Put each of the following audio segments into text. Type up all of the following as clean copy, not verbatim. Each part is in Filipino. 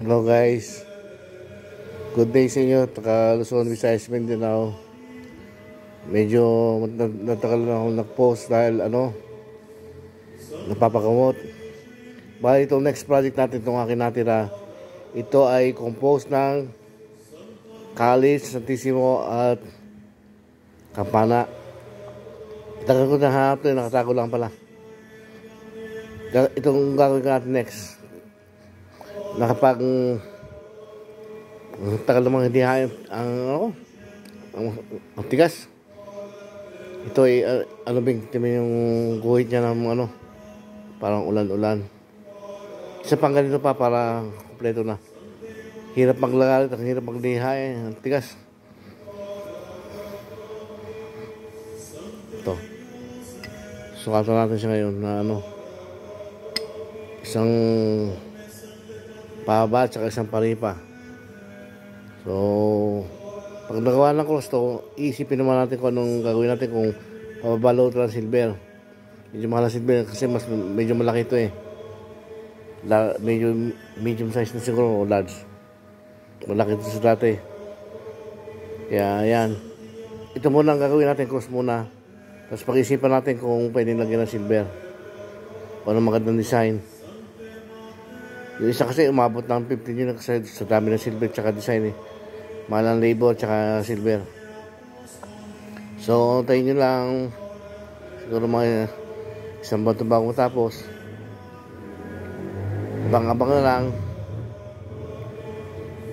Hello guys, good day sa inyo. Taka Luzon, Visayas, Mindanao. Medyo natagal na ako nag-post dahil napapagamot. Bali itong next project natin, itong akin natira, ito ay compost ng Calis, Santissimo at Campana. Tagal ko na hanap ito, nakatago lang pala. Itong gagawin natin next, tagal namang hindi hain ang tigas. Ito ay yung guhit niya ng parang ulan-ulan. Isa pang ganito pa para kompleto na. Hirap maglagalit, ang hirap maglihay, ang tigas. Ito. Sukatan natin siya ngayon na isang pahaba at isang paripa. So, pag nagawa ng cross to, iisipin naman natin kung anong gagawin natin, kung mababalo ito ng silver. Medyo mahal ang silver kasi medyo malaki ito eh. Medyo medium size na siguro o large. Malaki ito sa dati. Kaya yan. Ito muna ang gagawin natin, cross muna. Tapos pag-isipan natin kung pwede lagyan ng silver. Kung anong magandang design. Yung isa kasi umabot ng 15 yun kasi sa dami ng silver tsaka design eh. Mahal ang labor tsaka silver. So, tayo nyo lang. Siguro mga isang buwan bago tapos. Abang-abang na lang.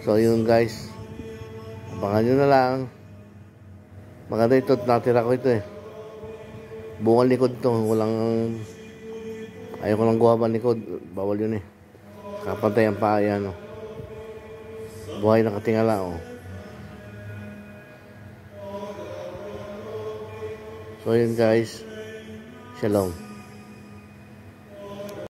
So, yun guys. Abangan nyo na lang. Maganda ito. Natira ko ito eh. Buong likod ito. Ayaw ko lang guhabang likod. Bawal yun eh. Kapantay ang paa yan, buhay na katingala, So yun guys, shalom.